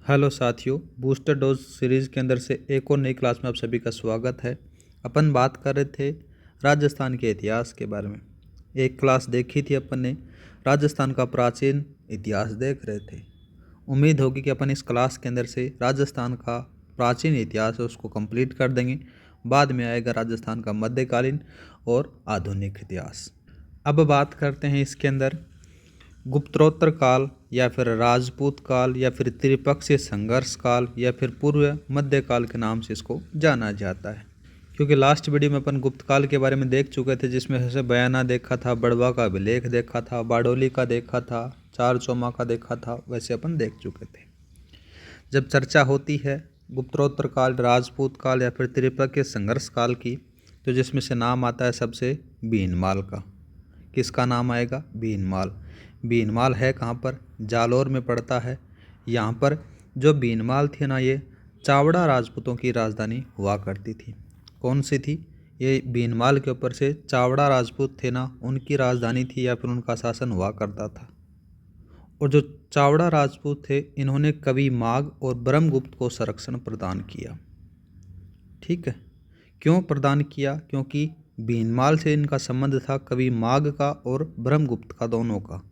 Hello साथियों, booster dose series के अंदर से एक और नई क्लास में आप सभी का स्वागत है। अपन बात कर रहे थे राजस्थान के इतिहास के बारे में। एक क्लास देखी थी अपन ने, राजस्थान का प्राचीन इतिहास देख रहे थे। उम्मीद होगी कि अपन इस क्लास के अंदर से राजस्थान का प्राचीन इतिहास है उसको कंप्लीट कर देंगे। बाद में आएगा राजस्थान का मध्यकालीन और आधुनिक इतिहास। अब बात करते हैं इसके अंदर गुप्तोत्तर काल या फिर राजपूत काल या फिर त्रिपक्षीय संघर्ष काल या फिर पूर्व मध्यकाल के नाम से इसको जाना जाता है। क्योंकि लास्ट वीडियो में अपन गुप्त काल के बारे में देख चुके थे, जिसमें जैसे बयाना देखा था, बड़वा का अभिलेख देखा था, बारडोली का देखा था, चार चौमा का देखा था, वैसे अपन देख चुके थे। जब चर्चा होती है गुप्तोत्तर काल, राजपूत काल या फिर त्रिपक्षीय संघर्ष काल की, तो जिसमें से नाम आता है सबसे भीनमाल का। किसका नाम आएगा? भीनमाल। भीनमाल है कहाँ पर? जालौर में पड़ता है। यहाँ पर जो भीनमाल थी ना, ये चावड़ा राजपूतों की राजधानी हुआ करती थी। कौन सी थी? ये भीनमाल के ऊपर से चावड़ा राजपूत थे ना, उनकी राजधानी थी या फिर उनका शासन हुआ करता था। और जो चावड़ा राजपूत थे, इन्होंने कवि माघ और ब्रह्मगुप्त को संरक्षण प्रदान किया। ठीक है, क्यों प्रदान किया? क्योंकि भीनमाल से इनका संबंध था कवि माघ का और ब्रह्मगुप्त का, दोनों का।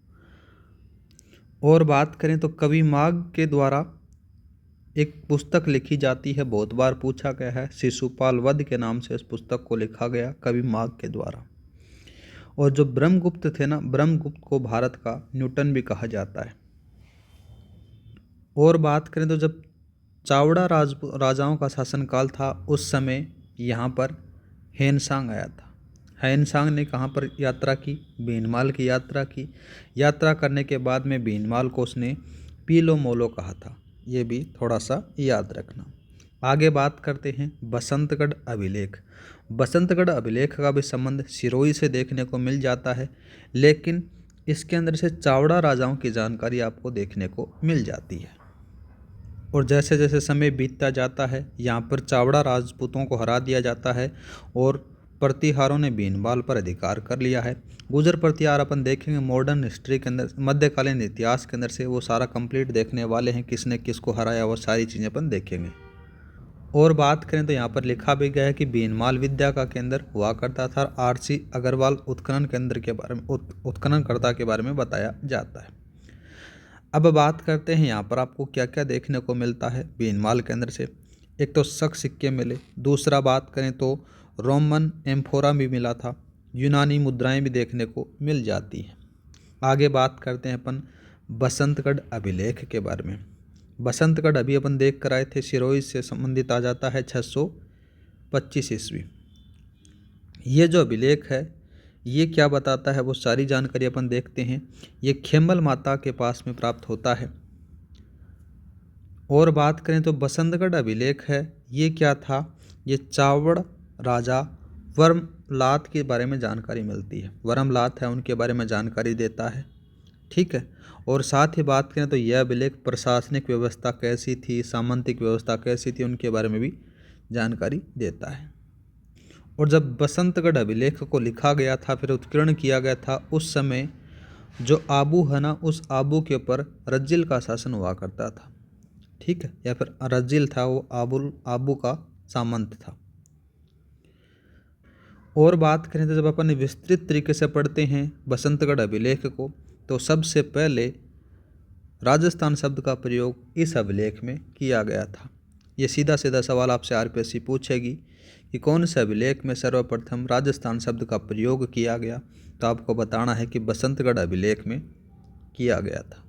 और बात करें तो कवि माघ के द्वारा एक पुस्तक लिखी जाती है, बहुत बार पूछा गया है, शिशुपाल वध के नाम से इस पुस्तक को लिखा गया कवि माघ के द्वारा। और जो ब्रह्मगुप्त थे ना, ब्रह्मगुप्त को भारत का न्यूटन भी कहा जाता है। और बात करें तो जब चावड़ा राजाओं का शासनकाल था, उस समय यहाँ पर हेनसांग आया था। हेनसांग ने कहाँ पर यात्रा की? भीनमाल की यात्रा की। यात्रा करने के बाद में भीनमाल को उसने पीलो मोलो कहा था। ये भी थोड़ा सा याद रखना। आगे बात करते हैं बसंतगढ़ अभिलेख। बसंतगढ़ अभिलेख का भी संबंध सिरोही से देखने को मिल जाता है, लेकिन इसके अंदर से चावड़ा राजाओं की जानकारी आपको देखने को मिल जाती है। और जैसे जैसे समय बीतता जाता है, यहाँ पर चावड़ा राजपूतों को हरा दिया जाता है और प्रतिहारों ने भीनमाल पर अधिकार कर लिया है। गुजर प्रतिहार अपन देखेंगे मॉडर्न हिस्ट्री के अंदर, मध्यकालीन इतिहास के अंदर से वो सारा कंप्लीट देखने वाले हैं, किसने किसको हराया, वो सारी चीज़ें अपन देखेंगे। और बात करें तो यहाँ पर लिखा भी गया है कि भीनमाल विद्या का केंद्र हुआ करता था। आरसी अग्रवाल उत्खनन केंद्र के बारे में, उत्खननकर्ता के बारे में बताया जाता है। अब बात करते हैं यहाँ पर आपको क्या क्या देखने को मिलता है भीनमाल के अंदर से। एक तो शक सिक्के मिले, दूसरा बात करें तो रोमन एम्फोरा भी मिला था, यूनानी मुद्राएं भी देखने को मिल जाती हैं। आगे बात करते हैं अपन बसंतगढ़ अभिलेख के बारे में। बसंतगढ़ अभी अपन देख कर आए थे, सिरोही से संबंधित आ जाता है 625 ईस्वी। ये जो अभिलेख है ये क्या बताता है, वो सारी जानकारी अपन देखते हैं। ये खेम्बल माता के पास में प्राप्त होता है। और बात करें तो बसंतगढ़ अभिलेख है, ये क्या था? ये चावड़ राजा वर्मलात के बारे में जानकारी मिलती है। वर्मलात है, उनके बारे में जानकारी देता है। ठीक है। और साथ ही बात करें तो यह अभिलेख प्रशासनिक व्यवस्था कैसी थी, सामंतिक व्यवस्था कैसी थी, उनके बारे में भी जानकारी देता है। और जब बसंतगढ़ अभिलेख को लिखा गया था, फिर उत्कीर्ण किया गया था, उस समय जो आबू है ना, उस आबू के ऊपर रज्जिल का शासन हुआ करता था। ठीक है, या फिर रज्जिल था, वो आबू का सामंत था। और बात करें तो जब अपन विस्तृत तरीके से पढ़ते हैं बसंतगढ़ अभिलेख को, तो सबसे पहले राजस्थान शब्द का प्रयोग इस अभिलेख में किया गया था। ये सीधा सीधा सवाल आपसे आरपीएससी पूछेगी कि कौन से अभिलेख में सर्वप्रथम राजस्थान शब्द का प्रयोग किया गया, तो आपको बताना है कि बसंतगढ़ अभिलेख में किया गया था।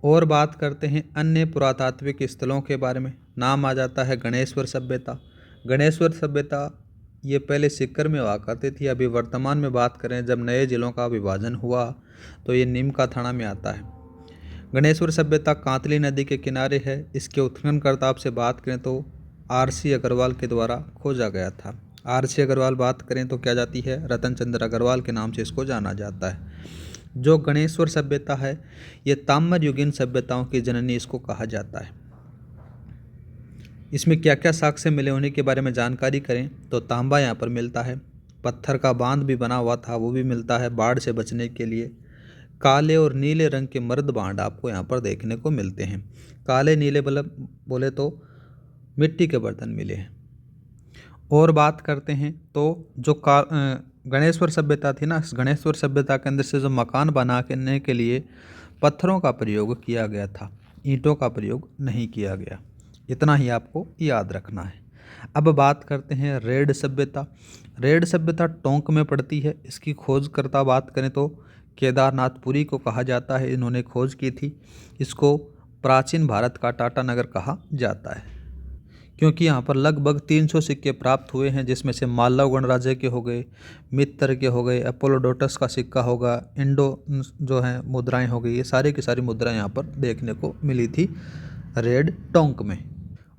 और बात करते हैं अन्य पुरातात्विक स्थलों के बारे में। नाम आ जाता है गणेश्वर सभ्यता। गणेश्वर सभ्यता ये पहले सीकर में हुआ करती थी। अभी वर्तमान में बात करें, जब नए जिलों का विभाजन हुआ तो ये नीमका थाना में आता है। गणेश्वर सभ्यता कांतली नदी के किनारे है। इसके उत्खननकर्ता से बात करें तो आरसी अग्रवाल के द्वारा खोजा गया था। आरसी अग्रवाल बात करें तो क्या जाती है, रतन चंद्र अग्रवाल के नाम से इसको जाना जाता है। जो गणेश्वर सभ्यता है ये ताम्र युगीन सभ्यताओं की जननी इसको कहा जाता है। इसमें क्या क्या साक्ष्य मिले होने के बारे में जानकारी करें तो तांबा यहाँ पर मिलता है, पत्थर का बांध भी बना हुआ था वो भी मिलता है बाढ़ से बचने के लिए, काले और नीले रंग के मर्द भांड आपको यहाँ पर देखने को मिलते हैं। काले नीले मतलब बोले तो मिट्टी के बर्तन मिले हैं। और बात करते हैं तो जो गणेश्वर सभ्यता थी ना, इस गणेश्वर सभ्यता के अंदर से जो मकान बनाने के लिए पत्थरों का प्रयोग किया गया था, ईंटों का प्रयोग नहीं किया गया। इतना ही आपको याद रखना है। अब बात करते हैं रेड सभ्यता। रेड सभ्यता टोंक में पड़ती है। इसकी खोजकर्ता बात करें तो केदारनाथपुरी को कहा जाता है, इन्होंने खोज की थी। इसको प्राचीन भारत का टाटा नगर कहा जाता है, क्योंकि यहाँ पर लगभग 300 सिक्के प्राप्त हुए हैं, जिसमें से मालव गणराज्य के हो गए, मित्र के हो गए, अपोलोडोटस का सिक्का होगा, इंडो जो है मुद्राएं हो गई, ये सारी की सारी मुद्राएं यहाँ पर देखने को मिली थी रेड टोंक में।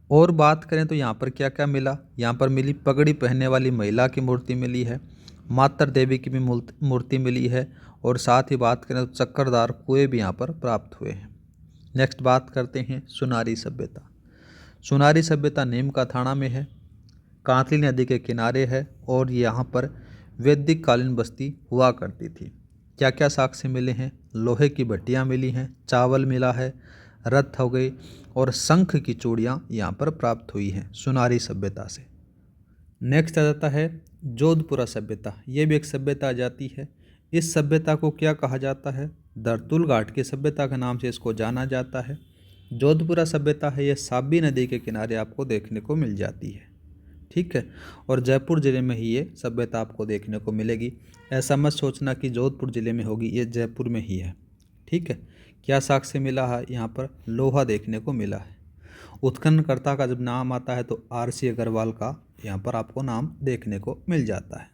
और बात करें तो यहाँ पर क्या क्या मिला, यहाँ पर मिली पगड़ी पहनने वाली महिला की मूर्ति मिली है, मातर देवी की भी मूर्ति मिली है, और साथ ही बात करें तो चक्करदार कुएं भी यहाँ पर प्राप्त हुए हैं। नेक्स्ट बात करते हैं सुनारी सभ्यता। सुनारी सभ्यता नीम का थाना में है, कांतली नदी के किनारे है, और यहाँ पर वैदिक कालीन बस्ती हुआ करती थी। क्या क्या साक्ष्य मिले हैं, लोहे की भट्टियाँ मिली हैं, चावल मिला है, रथ हो गई, और शंख की चूड़ियाँ यहाँ पर प्राप्त हुई हैं सुनारी सभ्यता से। नेक्स्ट आ जाता है जोधपुरा सभ्यता। ये भी एक सभ्यता आ जाती है। इस सभ्यता को क्या कहा जाता है, दर्तुल घाट की सभ्यता के नाम से इसको जाना जाता है। जोधपुरा सभ्यता है, यह साबी नदी के किनारे आपको देखने को मिल जाती है, ठीक है। और जयपुर ज़िले में ही ये सभ्यता आपको देखने को मिलेगी। ऐसा मत सोचना कि जोधपुर ज़िले में होगी, ये जयपुर में ही है, ठीक है। क्या साक्ष्य मिला है, यहाँ पर लोहा देखने को मिला है। उत्खननकर्ता का जब नाम आता है तो RC अग्रवाल का यहाँ पर आपको नाम देखने को मिल जाता है।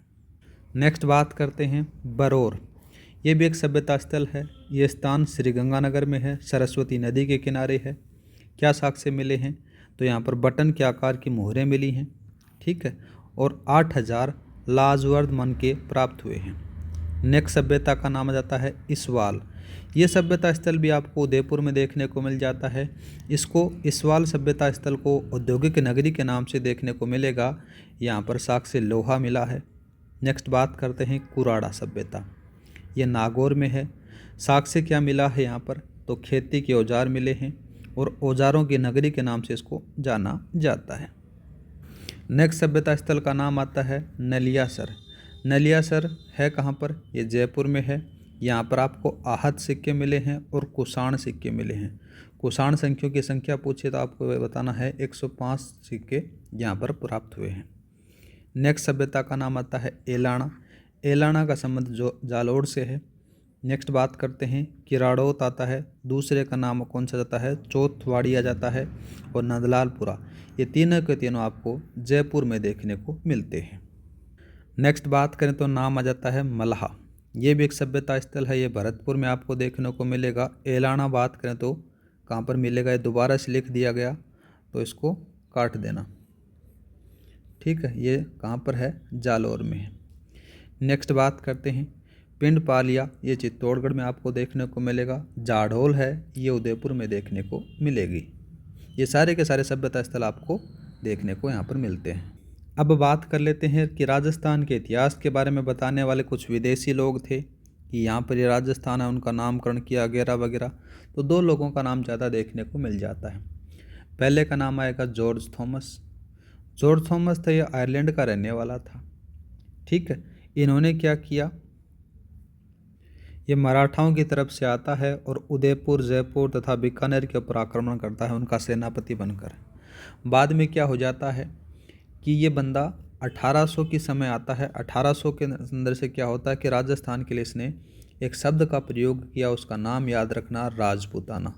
नेक्स्ट बात करते हैं बरौर। ये भी एक सभ्यता स्थल है। ये स्थान श्रीगंगानगर में है, सरस्वती नदी के किनारे है। क्या साक्ष्य मिले हैं, तो यहाँ पर बटन के आकार की मोहरें मिली हैं, ठीक है, और 8000 लाजवर्द मन के प्राप्त हुए हैं। नेक्स्ट सभ्यता का नाम आ जाता है इसवाल। ये सभ्यता स्थल भी आपको उदयपुर में देखने को मिल जाता है। इसको इसवाल सभ्यता स्थल को औद्योगिक नगरी के नाम से देखने को मिलेगा। यहाँ पर साक्ष्य लोहा मिला है। नेक्स्ट बात करते हैं कुराड़ा सभ्यता। ये नागौर में है। साक्ष्य क्या मिला है यहाँ पर, तो खेती के औजार मिले हैं, और औजारों की नगरी के नाम से इसको जाना जाता है। नेक्स्ट सभ्यता स्थल का नाम आता है नलियासर। नलियासर है कहाँ पर, ये जयपुर में है। यहाँ पर आपको आहत सिक्के मिले हैं और कुषाण सिक्के मिले हैं। कुषाण संख्यों की संख्या पूछे तो आपको बताना है 105 सिक्के यहाँ पर प्राप्त हुए हैं। नेक्स्ट सभ्यता का नाम आता है एलाना। एलाना का संबंध जो जालोर से है। नेक्स्ट बात करते हैं किराड़ौत आता है, दूसरे का नाम कौन सा जाता है, चौथवाड़ी आ जाता है, और नंदलालपुरा। ये तीनों के तीनों आपको जयपुर में देखने को मिलते हैं। नेक्स्ट बात करें तो नाम आ जाता है मल्हा। ये भी एक सभ्यता स्थल है, ये भरतपुर में आपको देखने को मिलेगा। एलाना बात करें तो कहाँ पर मिलेगा, ये दोबारा से लिख दिया गया तो इसको काट देना, ठीक है। ये कहाँ पर है, जालौर में है। नेक्स्ट बात करते हैं पिंड पालिया। ये चित्तौड़गढ़ में आपको देखने को मिलेगा। जाडोल है, ये उदयपुर में देखने को मिलेगी। ये सारे के सारे सभ्यता स्थल आपको देखने को यहाँ पर मिलते हैं। अब बात कर लेते हैं कि राजस्थान के इतिहास के बारे में बताने वाले कुछ विदेशी लोग थे कि यहाँ पर ये राजस्थान है, उनका नामकरण किया वगैरह वगैरह। तो 2 लोगों का नाम ज़्यादा देखने को मिल जाता है। पहले का नाम आएगा जॉर्ज थॉमस। जॉर्ज थॉमस था, ये आयरलैंड का रहने वाला था, ठीक है। इन्होंने क्या किया, ये मराठाओं की तरफ से आता है और उदयपुर, जयपुर तथा बीकानेर के ऊपर आक्रमण करता है उनका सेनापति बनकर। बाद में क्या हो जाता है कि ये बंदा 1800 की समय आता है। 1800 के अंदर से क्या होता है कि राजस्थान के लिए इसने एक शब्द का प्रयोग किया, उसका नाम याद रखना, राजपूताना।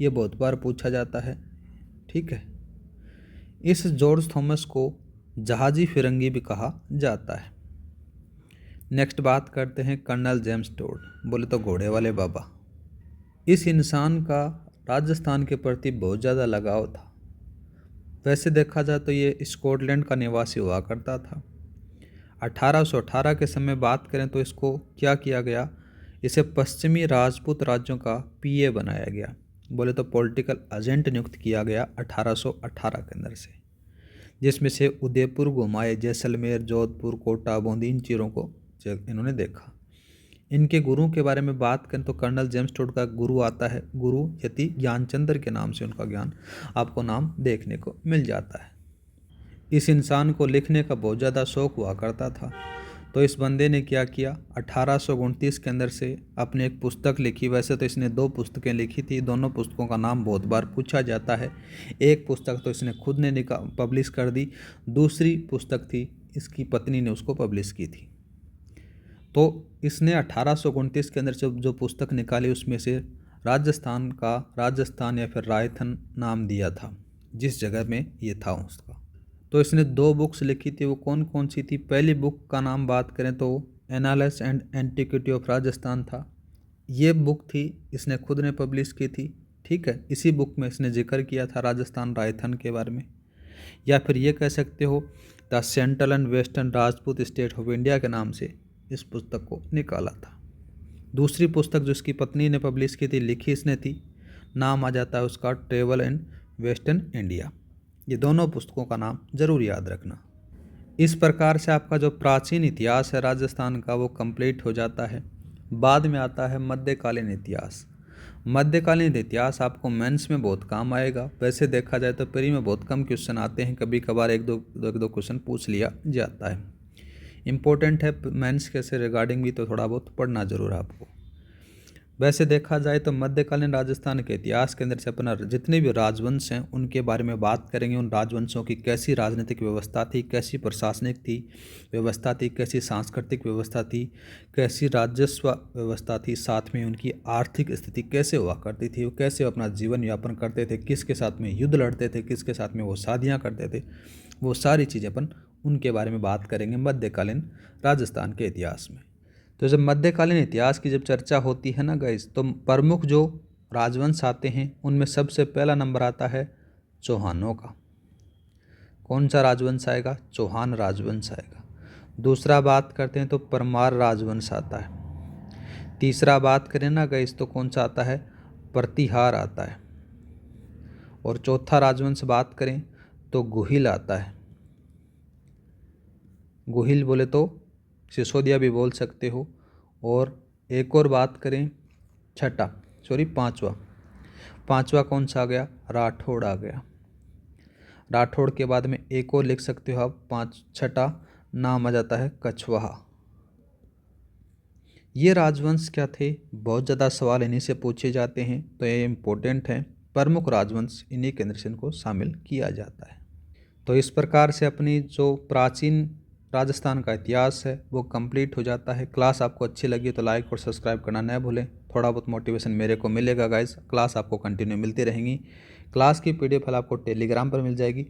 ये बहुत बार पूछा जाता है, ठीक है। इस जॉर्ज थॉमस को जहाजी फिरंगी भी कहा जाता है। नेक्स्ट बात करते हैं कर्नल जेम्स टोड, बोले तो घोड़े वाले बाबा। इस इंसान का राजस्थान के प्रति बहुत ज़्यादा लगाव था। वैसे देखा जाए तो ये स्कॉटलैंड का निवासी हुआ करता था। 1818 के समय बात करें तो इसको क्या किया गया, इसे पश्चिमी राजपूत राज्यों का PA बनाया गया, बोले तो पॉलिटिकल एजेंट नियुक्त किया गया 1818 के अंदर से, जिसमें से उदयपुर, घुमाए, जैसलमेर, जोधपुर, कोटा, बूंदी, इन चीज़ों को इन्होंने देखा। इनके गुरुओं के बारे में बात करें तो कर्नल जेम्स टोड का गुरु आता है, गुरु यति ज्ञानचंद्र के नाम से उनका ज्ञान आपको नाम देखने को मिल जाता है। इस इंसान को लिखने का बहुत ज़्यादा शौक हुआ करता था, तो इस बंदे ने क्या किया, 1829 के अंदर से अपने एक पुस्तक लिखी। वैसे तो इसने 2 पुस्तकें लिखी थी, दोनों पुस्तकों का नाम बहुत बार पूछा जाता है। एक पुस्तक तो इसने खुद ने पब्लिश कर दी, दूसरी पुस्तक थी इसकी पत्नी ने उसको पब्लिश की थी। तो इसने 1829 के अंदर से जो पुस्तक निकाली उसमें से राजस्थान या फिर रायथन नाम दिया था, जिस जगह में ये था उसका। तो इसने 2 बुक्स लिखी थी, वो कौन कौन सी थी। पहली बुक का नाम बात करें तो annals and antiquity of Rajasthan था। ये बुक थी इसने खुद ने पब्लिश की थी, ठीक है। इसी बुक में इसने जिक्र किया था राजस्थान रायथन के बारे में। या फिर ये कह सकते हो the central and western Rajput state of India के नाम से इस पुस्तक को निकाला था। दूसरी पुस्तक जो इसकी पत्नी ने पब्लिश की थी, लिखी इसने थी, नाम आ जाता है उसका ट्रेवल इन वेस्टर्न इंडिया। ये दोनों पुस्तकों का नाम जरूर याद रखना। इस प्रकार से आपका जो प्राचीन इतिहास है राजस्थान का वो कंप्लीट हो जाता है। बाद में आता है मध्यकालीन इतिहास। मध्यकालीन इतिहास आपको मेंस में बहुत काम आएगा। वैसे देखा जाए तो प्री में बहुत कम क्वेश्चन आते हैं, कभी कभार एक दो क्वेश्चन पूछ लिया जाता है। इम्पोर्टेंट है मेंस के से रिगार्डिंग भी, तो थोड़ा बहुत पढ़ना जरूर है आपको। वैसे देखा जाए तो मध्यकालीन राजस्थान के इतिहास के अंदर से अपना जितने भी राजवंश हैं उनके बारे में बात करेंगे। उन राजवंशों की कैसी राजनीतिक व्यवस्था थी, कैसी प्रशासनिक थी व्यवस्था थी, कैसी सांस्कृतिक व्यवस्था थी, कैसी राजस्व व्यवस्था थी, साथ में उनकी आर्थिक स्थिति कैसे हुआ करती थी, वो कैसे अपना जीवन यापन करते थे, किसके साथ में युद्ध लड़ते थे, किसके साथ में वो शादियाँ करते थे, वो सारी चीज़ें अपन उनके बारे में बात करेंगे मध्यकालीन राजस्थान के इतिहास में। तो जब मध्यकालीन इतिहास की जब चर्चा होती है ना गाइस, तो प्रमुख जो राजवंश आते हैं उनमें सबसे पहला नंबर आता है चौहानों का। कौन सा राजवंश आएगा? चौहान राजवंश आएगा। दूसरा बात करते हैं तो परमार राजवंश आता है। तीसरा बात करें ना गाइस तो कौन सा आता है? प्रतिहार आता है। और चौथा राजवंश बात करें तो गुहिल आता है। गुहिल बोले तो सिसोदिया भी बोल सकते हो। और एक और बात करें पांचवा कौन सा आ गया? राठौड़ आ गया। राठौड़ के बाद में एक और लिख सकते हो आप, छठा नाम आ जाता है कछवाहा। ये राजवंश क्या थे? बहुत ज़्यादा सवाल इन्हीं से पूछे जाते हैं, तो ये इम्पोर्टेंट है। प्रमुख राजवंश इन्हीं के अंदर से इनको शामिल किया जाता है। तो इस प्रकार से अपनी जो प्राचीन राजस्थान का इतिहास है वो कंप्लीट हो जाता है। क्लास आपको अच्छी लगी तो लाइक और सब्सक्राइब करना न भूलें। थोड़ा बहुत मोटिवेशन मेरे को मिलेगा गाइस। क्लास आपको कंटिन्यू मिलती रहेंगी। क्लास की PDF फाइल आपको टेलीग्राम पर मिल जाएगी।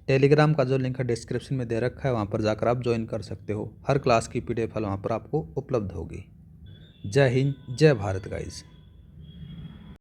टेलीग्राम का जो लिंक है डिस्क्रिप्शन में दे रखा है, वहाँ पर जाकर आप ज्वाइन कर सकते हो। हर क्लास की PDF फाइल वहाँ पर आपको उपलब्ध होगी। जय हिंद, जय भारत गाइस।